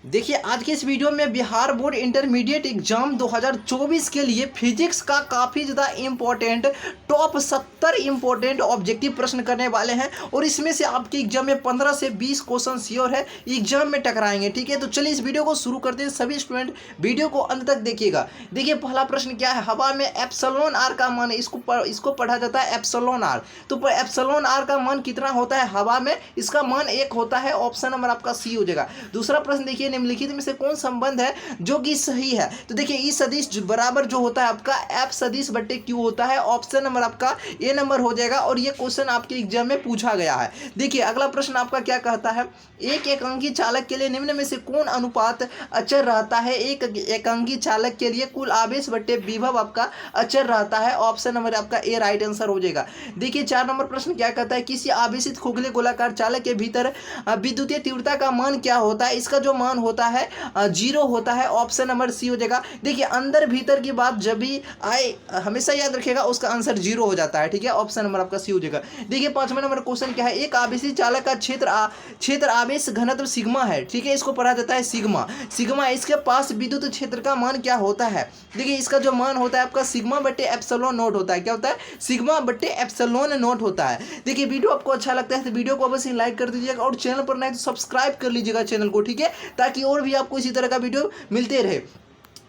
देखिए आज के इस वीडियो में बिहार बोर्ड इंटरमीडिएट एग्जाम 2024 के लिए फिजिक्स का काफ़ी ज़्यादा इम्पोर्टेंट टॉप 70 इम्पोर्टेंट ऑब्जेक्टिव प्रश्न करने वाले हैं और इसमें से आपके एग्जाम में 15 से 20 क्वेश्चन श्योर है एग्जाम में टकराएंगे। ठीक है, तो चलिए इस वीडियो को शुरू करते हैं। सभी स्टूडेंट वीडियो को अंत तक देखिएगा। देखिए पहला प्रश्न क्या है, हवा में एप्सिलॉन आर का मान, इसको पढ़ा जाता है एप्सिलॉन आर। तो एप्सिलॉन आर का मान कितना होता है हवा में, इसका मान 1 होता है। ऑप्शन नंबर आपका सी हो जाएगा। दूसरा प्रश्न देखिए, निम्नलिखित में से कौन संबंध है जो कि सही है। तो देखिए ई सदिश बराबर जो होता है आपका एफ सदिश बट्टे क्यू होता है। ऑप्शन नंबर आपका ए नंबर हो जाएगा और ये क्वेश्चन आपके एग्जाम में पूछा गया है। देखिए अगला प्रश्न आपका क्या कहता है, एक एकांकी चालक के लिए निम्न में से कौन अनुपात अचर रहता है। एक एकांकी चालक के लिए कुल आवेश बट्टे विभव आपका अचर रहता है। ऑप्शन नंबर आपका ए राइट आंसर हो जाएगा। देखिए 4 नंबर प्रश्न क्या कहता है, किसी आवेशित खोखले गोलाकार चालक के भीतर विद्युतीय तीव्रता का मान क्या होता है। इसका जो मान होता है 0 होता है। ऑप्शन नंबर सी हो जाएगा। देखिए अंदर भीतर की बात जब भी आए हमेशा याद रखिएगा उसका आंसर 0 हो जाता है। ठीक है, ऑप्शन नंबर आपका सी हो जाएगा। देखिए 5वां नंबर क्वेश्चन क्या है, एक आवेशित चालक का क्षेत्र आवेश घनत्व सिग्मा है। ठीक है, इसको पढ़ा जाता है सिग्मा। इसके पास विद्युत क्षेत्र का मान क्या होता है। देखिए इसका जो मान होता है आपका सिग्मा बट्टे एप्सिलॉन नॉट होता है। क्या होता है, सिग्मा बट्टे एप्सिलॉन नॉट होता है। देखिए वीडियो आपको अच्छा लगता है तो वीडियो को अवश्य लाइक कर दीजिएगा और चैनल पर नहीं तो सब्सक्राइब कर लीजिएगा चैनल को। ठीक है, ताकि और भी आपको इसी तरह का वीडियो मिलते रहे,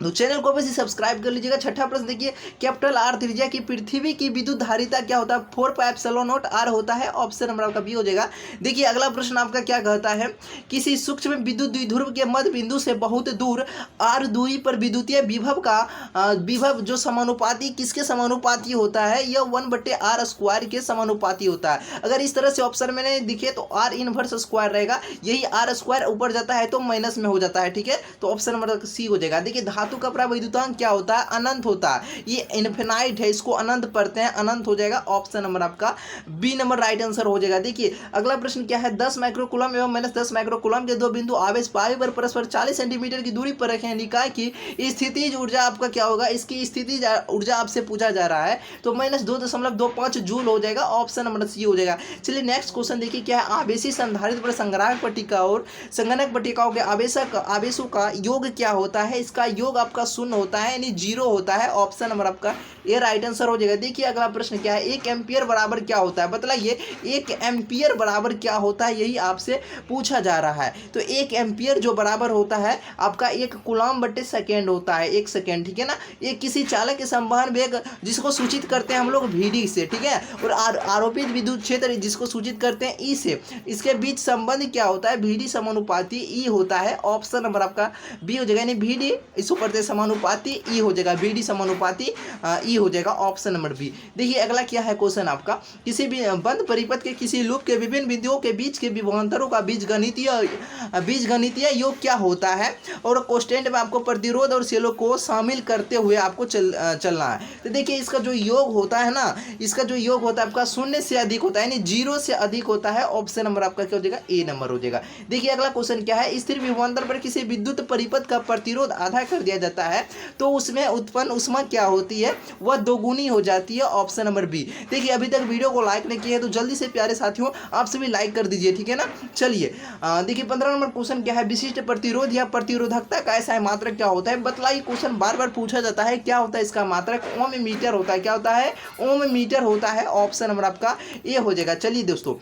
तो चैनल को बस सब्सक्राइब कर लीजिएगा। छठा प्रश्न देखिए, कैपिटल आर त्रिज्या की पृथ्वी की विद्युत धारिता क्या होता है। 4πε0 होता है। ऑप्शन नंबर आपका बी हो जाएगा। देखिए अगला प्रश्न आपका क्या कहता है, किसी सूक्ष्म विद्युत द्विध्रुव के मध्य बिंदु से बहुत दूर आर दूरी पर विद्युतीय विभव जो समानुपाती किसके समानुपाती होता है, यह 1/r² के समानुपाती होता है। अगर इस तरह से ऑप्शन में नहीं दिखे तो आर इनवर्स स्क्वायर रहेगा, यही r² ऊपर जाता है तो माइनस में हो जाता है। ठीक है, तो ऑप्शन नंबर सी हो जाएगा। देखिए धातु का परावैद्युतांक क्या होता है, अनंत होता है। ये इनफिनाइट है, इसको अनंत पढ़ते हैं, अनंत हो जाएगा। ऑप्शन नंबर आपका बी नंबर राइट आंसर हो जाएगा। देखिए अगला प्रश्न क्या है, 10 माइक्रोकूलम एवं -10 माइक्रोकूलम के दो बिंदु आवेश पाए पर परस्पर 40 सेंटीमीटर की दूरी पर रखे। निकाय की स्थितिज ऊर्जा आपका क्या होगा, इसकी स्थितिज ऊर्जा आपसे पूछा जा रहा है तो -2.25 जूल हो जाएगा। ऑप्शन नंबर सी हो जाएगा। चलिए नेक्स्ट क्वेश्चन देखिए क्या है, आवेशी संधारित्र पर संग्राहक पट्टिका और संगणक पट्टिकाओं के आवेशों का योग क्या होता है। इसका योग आपका 0 होता है, यानी 0 होता है। ऑप्शन नंबर आपका ये राइट आंसर हो जाएगा। देखिए अगला प्रश्न क्या है, 1 एम्पियर बराबर क्या होता है, बतलाइए 1 एम्पियर बराबर क्या होता है, यही आपसे पूछा जा रहा है। तो 1 एम्पियर जो बराबर होता है आपका 1 कूलम बट्टे सेकेंड होता है, 1 सेकेंड। ठीक है ना, ये किसी चालक के संवहन वेग जिसको सूचित करते हैं हम लोग VD से। ठीक है, और आरोपित विद्युत क्षेत्र जिसको सूचित करते हैं E से, इसके बीच संबंध क्या होता है, VD समानुपाती E होता है। ऑप्शन नंबर आपका बी हो जाएगा, यानी VD इसको पढ़ते समानुपाती E हो जाएगा, VD समानुपाती E हो जाएगा। Option number B. देखिए अगला क्या है क्वेश्चन आपका, किसी भी बंद परिपथ के किसी लूप के विभिन्न बिंदुओं के बीच के विभवांतरों का बीजगणितीय योग क्या होता है, और कोष्टेंट में आपको प्रतिरोध और सेलो को शामिल करते हुए आपको चलना है। तो देखिए इसका जो योग होता है ना, इसका जो योग होता है आपका 0 से अधिक होता है, यानी 0 से अधिक होता है। ऑप्शन नंबर आपका क्या हो जाएगा, ए नंबर हो जाएगा। देखिए अगला क्वेश्चन क्या है, स्थिर विभवांतर पर किसी विद्युत परिपथ का प्रतिरोध आधा कर दिया जाता है तो उसमें उत्पन्न ऊष्मा क्या होती है, वह दोगुनी हो जाती है। Option number B. देखिए अभी तक वीडियो को लाइक नहीं किया है तो जल्दी से प्यारे साथियों आप सभी लाइक कर दीजिए। ठीक है ना, चलिए देखिए 15 नंबर क्वेश्चन क्या है, विशिष्ट प्रतिरोध या प्रतिरोधकता का ऐसा मात्रक क्या होता है। बतलाइए, क्वेश्चन बार बार पूछा जाता है, क्या होता है इसका मात्रक, ओम मीटर होता है। क्या होता है, ओम मीटर होता है। ऑप्शन नंबर आपका ए हो जाएगा। चलिए दोस्तों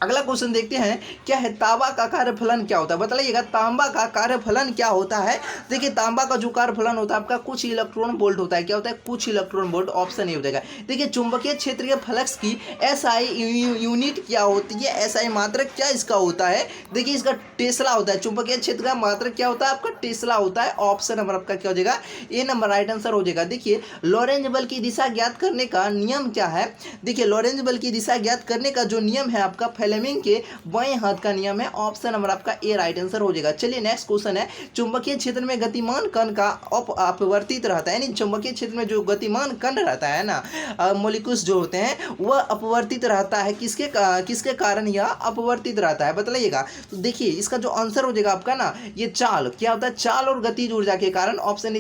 अगला क्वेश्चन देखते हैं, क्या है तांबा का कार्यफलन क्या होता है। बताइएगा तांबा का कार्यफलन क्या होता है। देखिए तांबा का जो कार्यफलन होता है आपका कुछ इलेक्ट्रॉन वोल्ट होता है। क्या होता है, कुछ इलेक्ट्रॉन वोल्ट। ऑप्शन ए हो जाएगा। देखिए चुंबकीय क्षेत्र के फ्लक्स की SI यूनिट क्या होती है, SI मात्रक क्या इसका होता है। देखिए इसका टेस्ला होता है। चुंबकीय क्षेत्र का मात्रक क्या होता है आपका, टेस्ला होता है। ऑप्शन नंबर आपका क्या हो जाएगा, ए नंबर राइट आंसर हो जाएगा। देखिए लॉरेंज बल की दिशा ज्ञात करने का नियम क्या है। देखिए लॉरेंज बल की दिशा ज्ञात करने का जो नियम है आपका फ्लेमिंग के बाएं हाथ का नियम है। ऑप्शन नंबर आपका ए राइट आंसर हो जाएगा। चलिए नेक्स्ट क्वेश्चन है, चुंबकीय क्षेत्र में गतिमान कण का अपवर्तित रहता है, यानी चुंबकीय क्षेत्र में जो गतिमान कण रहता है ना, मॉलिक्यूल्स जो होते हैं वह अपवर्तित रहता है। किसके कारण यह अपवर्तित रहता है बताइएगा। तो देखिए इसका जो आंसर हो जाएगा आपका ना, ये चाल क्या होता है, चाल और गतिज ऊर्जा के कारण। ऑप्शन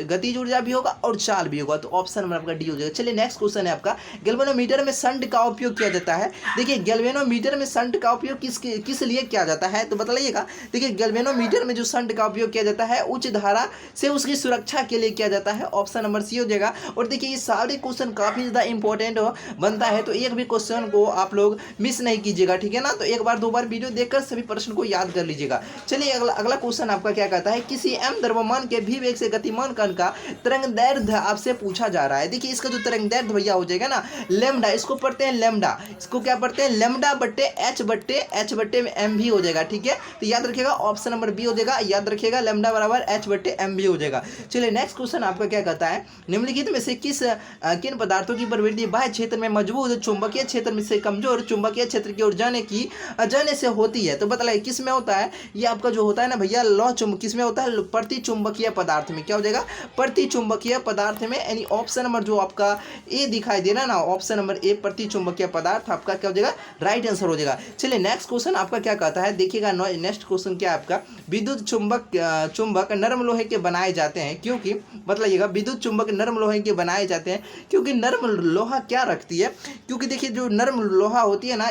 गतिज ऊर्जा भी होगा और चाल भी होगा, तो ऑप्शन नंबर आपका डी हो जाएगा। चलिए नेक्स्ट क्वेश्चन है आपका, गैल्वेनोमीटर में शंट का उपयोग किया जाता है। देखिए गैल्वेनोमीटर गैल्वेनोमीटर में शंट का उपयोग किस लिए किया जाता है, तो बताइएगा। देखिए गैल्वेनोमीटर में जो शंट का उपयोग किया जाता है उच्च धारा से उसकी सुरक्षा के लिए किया जाता है, ऑप्शन नंबर सी हो जाएगा। और देखिए ये सारे क्वेश्चन काफ़ी ज़्यादा इंपॉर्टेंट बनता है, तो एक भी क्वेश्चन को आप लोग मिस नहीं कीजिएगा, ठीक है ना। तो एक बार दो बार वीडियो देखकर सभी प्रश्न को याद कर लीजिएगा। चलिए अगला क्वेश्चन आपका क्या कहता है, किसी m द्रव्यमान के v वेग से गतिमान कण का तरंगदैर्ध्य आपसे पूछा जा रहा है। देखिए इसका जो तरंगदैर्ध्य भैया हो जाएगा ना लेमडा, इसको पढ़ते हैं लेमडा, इसको क्या पढ़ते हैं लेमडा बट्टे h में एम भी हो जाएगा, ठीक है। तो याद रखिएगा ऑप्शन नंबर बी हो जाएगा, याद रखिएगा लेमडा बराबर h बट्टे एम भी हो जाएगा। चलिए नेक्स्ट क्वेश्चन आपका क्या कहता है, निम्नलिखित में से किन पदार्थों की प्रवृत्ति बाह्य क्षेत्र में मजबूत चुंबकीय क्षेत्र में से कमजोर चुंबकीय क्षेत्र की ओर जाने से होती है, तो बताइए किस में होता है। ये आपका जो होता है ना भैया लौह चुंबक, किस में होता है, प्रति चुंबकीय पदार्थ में। क्या हो जाएगा, प्रति चुंबकीय पदार्थ में, यानी ऑप्शन नंबर जो आपका ए दिखाई दे रहा है ना, ऑप्शन नंबर ए प्रति चुंबकीय पदार्थ आपका क्या हो जाएगा, राइट आंसर हो जाएगा। चलिए नेक्स्ट क्वेश्चन आपका क्या कहता है, देखिएगा नेक्स्ट क्वेश्चन क्या है आपका, विद्युत चुंबक नरम लोहे के बनाए जाते हैं क्योंकि, बताइएगा विद्युत चुंबक नरम लोहे के बनाए जाते हैं क्योंकि नरम लोहा क्या रखती है, क्योंकि देखिए जो नरम लोहा होती है ना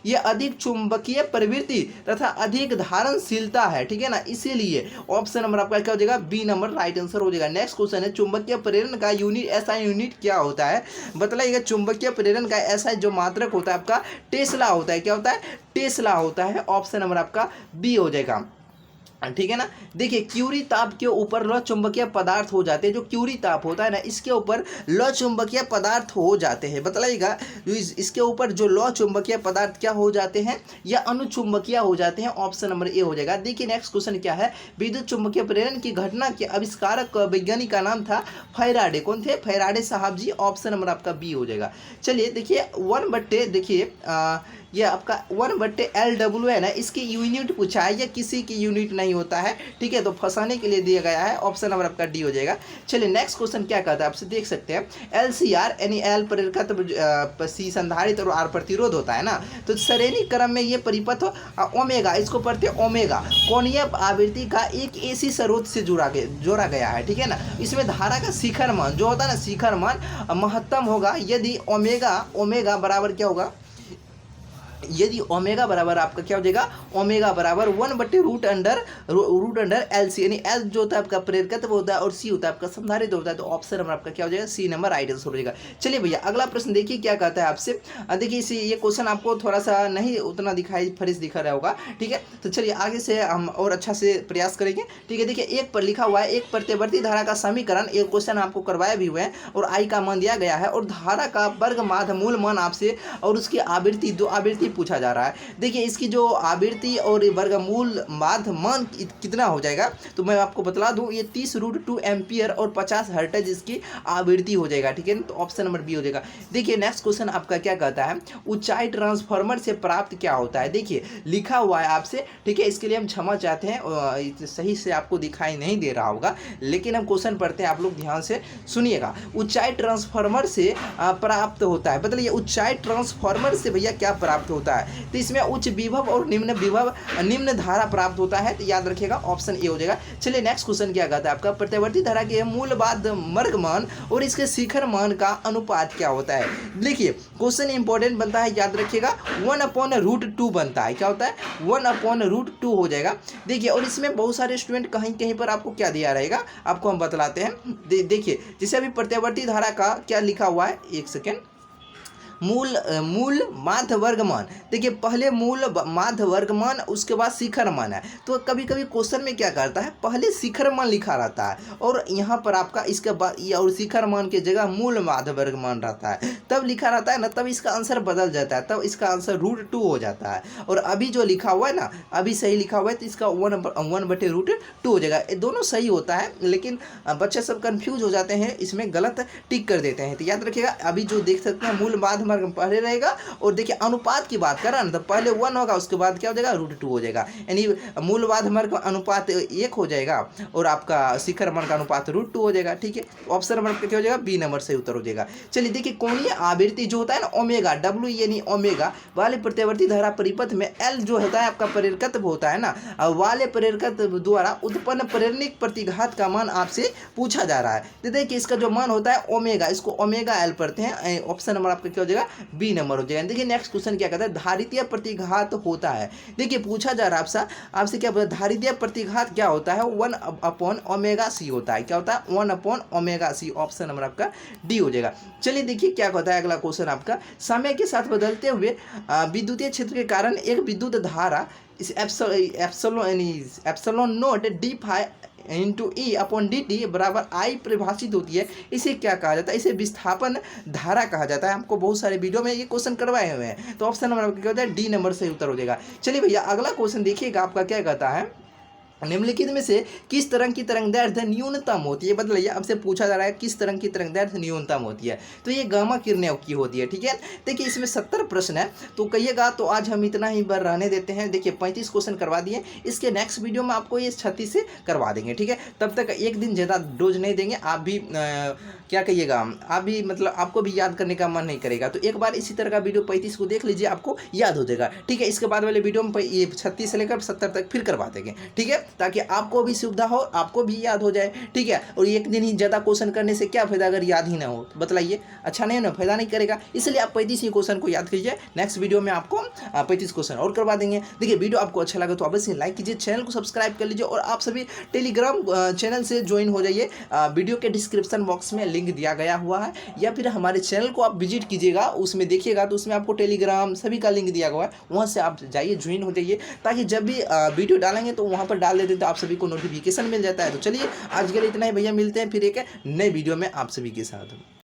ये अधिक चुंबकीय प्रवृत्ति तथा अधिक धारणशीलता है, ठीक है ना, इसीलिए ऑप्शन नंबर आपका क्या हो जाएगा, बी नंबर राइट आंसर हो जाएगा। नेक्स्ट क्वेश्चन है चुंबकीय प्रेरण का यूनिट एसआई यूनिट क्या होता है, बताइएगा चुंबकीय प्रेरण का एसआई जो मात्रक होता है आपका टेस्ला होता है, क्या होता है, टेस्ला होता है, ऑप्शन नंबर आपका बी हो जाएगा, ठीक है ना। देखिए क्यूरी ताप के ऊपर लौ चुंबकीय पदार्थ हो जाते हैं, जो क्यूरी ताप होता है ना इसके ऊपर लौ चुंबकीय पदार्थ हो जाते हैं, बताइएगा इसके ऊपर जो लौ चुंबकीय पदार्थ क्या हो जाते हैं, या अनुचुंबकीय हो जाते हैं, ऑप्शन नंबर ए हो जाएगा। देखिए नेक्स्ट क्वेश्चन क्या है, विद्युत चुंबकीय प्रेरण की घटना के आविष्कारक वैज्ञानिक का नाम था फैराडे, कौन थे, फैराडे साहब जी, ऑप्शन नंबर आपका बी हो जाएगा। चलिए देखिए 1/, देखिए ये आपका 1/LW है ना, इसकी यूनिट पूछा है, या किसी की यूनिट नहीं होता है, ठीक है, तो फंसाने के लिए दिया गया है, ऑप्शन नंबर आपका डी हो जाएगा। चलिए नेक्स्ट क्वेश्चन क्या कहता है, आपसे देख सकते हैं LCR यानी L प्रेरकत्व, C संधारित्र और R प्रतिरोध होता है ना, तो श्रेणी क्रम में ये परिपथ ओमेगा, इसको पढ़ते हैं ओमेगा, कोणीय आवृत्ति का एक AC स्रोत से जोड़ा गया है, ठीक है ना। इसमें धारा का शिखर मान जो होता है ना, शिखर मान महत्तम होगा यदि ओमेगा बराबर क्या होगा, यदि ओमेगा बराबर आपका क्या हो जाएगा, ओमेगा बराबर 1/√अंडर LC, यानी L जो होता है आपका प्रेरकत्व होता है और C होता है आपका संधारित्र होता है, तो ऑप्शन नंबर आपका क्या हो जाएगा, सी नंबर राइट आंसर हो जाएगा। चलिए भैया अगला प्रश्न देखिए क्या कहता है आपसे, देखिए इसे ये क्वेश्चन आपको थोड़ा सा नहीं उतना फ्रेश दिखा रहा होगा, ठीक है, तो चलिए आगे से हम और अच्छा से प्रयास करेंगे, ठीक है। देखिए एक पर लिखा हुआ है एक प्रत्यवर्ती धारा का समीकरण, एक क्वेश्चन आपको करवाए भी हुए हैं और आई का मान दिया गया है और धारा का वर्ग माध्य मूल मान आपसे और उसकी आवृत्ति दो आवृत्ति पूछा जा रहा है। देखिए इसकी जो आवृत्ति और वर्गमूल माध्य मान कितना हो जाएगा, तो मैं आपको बतला दूं ये 30√2 एम्पियर और 50 हर्ट्ज इसकी आवृत्ति हो जाएगा, ठीक है, तो ऑप्शन नंबर बी हो जाएगा। देखिए नेक्स्ट क्वेश्चन आपका क्या कहता है, ऊंचाई ट्रांसफार्मर से प्राप्त क्या होता है, देखिए लिखा हुआ है आपसे, ठीक है, इसके लिए हम क्षमा चाहते हैं, सही से आपको दिखाई नहीं दे रहा होगा, लेकिन हम क्वेश्चन पढ़ते हैं, आप लोग ध्यान से सुनिएगा। ऊंचाई ट्रांसफार्मर से प्राप्त होता है, बताइए ऊंचाई ट्रांसफार्मर से भैया क्या प्राप्त होता है, तो इसमें उच्च विभव और निम्न धारा प्राप्त होता है, तो याद रखिएगा ऑप्शन ए हो जाएगा। चलिए नेक्स्ट क्वेश्चन क्या कहता है आपका, प्रत्यवर्ती धारा के मूल बाध्य वर्ग मान और इसके शिखर मान का अनुपात क्या होता है। देखिए क्वेश्चन इंपॉर्टेंट बनता है, याद रखिएगा 1/√2 बनता है, क्या होता है 1/√2 हो जाएगा। देखिए और इसमें बहुत सारे स्टूडेंट कहीं पर आपको क्या दिया रहेगा, आपको हम बतलाते हैं। देखिए जैसे अभी प्रत्यवर्ती धारा का क्या लिखा हुआ है, एक सेकेंड, मूल माध्य वर्गमान, देखिए पहले मूल माध्य वर्गमान उसके बाद शिखर मान है, तो कभी कभी क्वेश्चन में क्या करता है पहले शिखर मान लिखा रहता है और यहाँ पर आपका इसके बाद और शिखर मान की जगह मूल माध्य वर्गमान रहता है, तब लिखा रहता है ना, तब इसका आंसर बदल जाता है, तब इसका आंसर √2 हो जाता है। और अभी जो लिखा हुआ है ना, अभी सही लिखा हुआ है तो इसका 1/√2 हो जाएगा। ये दोनों सही होता है, लेकिन बच्चे सब कंफ्यूज हो जाते हैं, इसमें गलत टिक कर देते हैं, तो याद रखिएगा अभी जो देख सकते हैं मूल माध्य वर्ग पहले रहेगा, और देखिए अनुपात की बात करें ना तो पहले 1 होगा, उसके बाद क्या हो जाएगा √2 हो जाएगा, यानी मूल माध्य वर्ग का अनुपात 1 हो जाएगा और आपका शिखर मान का अनुपात √2 हो जाएगा, ठीक है, ऑप्शन नंबर क्या हो जाएगा, बी नंबर सही उत्तर हो जाएगा। चलिए देखिए कोणीय आवृत्ति जो होता है ना ओमेगा, W यानी ओमेगा वाले प्रत्यवर्ती धारा परिपथ में L जो होता है आपका प्रेरकत्व होता है ना, वाले प्रेरकत्व द्वारा उत्पन्न प्रेरणिक प्रतिघात का मान आपसे पूछा जा रहा है। तो देखिए इसका जो मान होता है ओमेगा, इसको ओमेगा L पढ़ते हैं, ऑप्शन नंबर आपका क्या हो जाएगा, जाएगा, बी नंबर हो जाएगा। देखिए नेक्स्ट क्वेश्चन क्या कहता है, धारितीय प्रतिघात होता है। देखिए पूछा जा रहा है आपसे क्या पता, धारितीय प्रतिघात क्या होता है, 1/ओमेगा c होता है। क्या होता है, 1/ओमेगा c। ऑप्शन नंबर आपका डी हो जाएगा। चलिए देखिए क्या कहता है अगला क्वेश्चन आपका, समय के साथ बदलते हुए विद्युतीय क्षेत्र के कारण एक विद्युत धारा इस एप्सिलॉन नोट d∅ बराबर I परिभाषित होती है। इसे क्या कहा जाता है, इसे विस्थापन धारा कहा जाता है। आपको बहुत सारे वीडियो में ये क्वेश्चन करवाए हुए हैं, तो ऑप्शन नंबर क्या होता है, डी नंबर से उत्तर हो जाएगा। चलिए भैया अगला क्वेश्चन देखिएगा आपका क्या कहता है, निम्नलिखित में से किस तरंग की तरंगदैर्ध्य न्यूनतम होती है। बताइए, आपसे पूछा जा रहा है किस तरंग की तरंगदैर्ध्य न्यूनतम होती है, तो ये गामा किरणें की होती है। ठीक है, देखिए इसमें 70 प्रश्न है, तो कहिएगा तो आज हम इतना ही बार रहने देते हैं। देखिए 35 क्वेश्चन करवा दिए, इसके नेक्स्ट वीडियो में आपको ये 36 से करवा देंगे। ठीक है, तब तक एक दिन ज़्यादा डोज नहीं देंगे। आप भी क्या कहिएगा, आप भी मतलब आपको भी याद करने का मन नहीं करेगा, तो एक बार इसी तरह का वीडियो 35 को देख लीजिए, आपको याद हो जाएगा। ठीक है, इसके बाद वाले वीडियो में ये 36 से लेकर 70 तक फिर करवा देंगे। ठीक है, ताकि आपको भी सुविधा हो, आपको भी याद हो जाए। ठीक है, और एक दिन ही ज़्यादा क्वेश्चन करने से क्या फायदा अगर याद ही ना हो, तो बतलाइए, अच्छा नहीं ना, फायदा नहीं करेगा। इसलिए आप 35 ही क्वेश्चन को याद कीजिए, नेक्स्ट वीडियो में आपको 35 क्वेश्चन और करवा देंगे। देखिए वीडियो आपको अच्छा लगा तो अवश्य लाइक कीजिए, चैनल को सब्सक्राइब कर लीजिए, और आप सभी टेलीग्राम चैनल से ज्वाइन हो जाइए। वीडियो के डिस्क्रिप्शन बॉक्स में लिंक दिया गया हुआ है, या फिर हमारे चैनल को आप विजिट कीजिएगा, उसमें देखिएगा तो उसमें आपको टेलीग्राम सभी का लिंक दिया हुआ है, वहाँ से आप जाइए, ज्वाइन हो जाइए, ताकि जब भी वीडियो डालेंगे तो वहाँ पर डाल देते तो आप सभी को नोटिफिकेशन मिल जाता है। तो चलिए आज के लिए इतना ही भैया, मिलते हैं फिर एक नए वीडियो में आप सभी के साथ।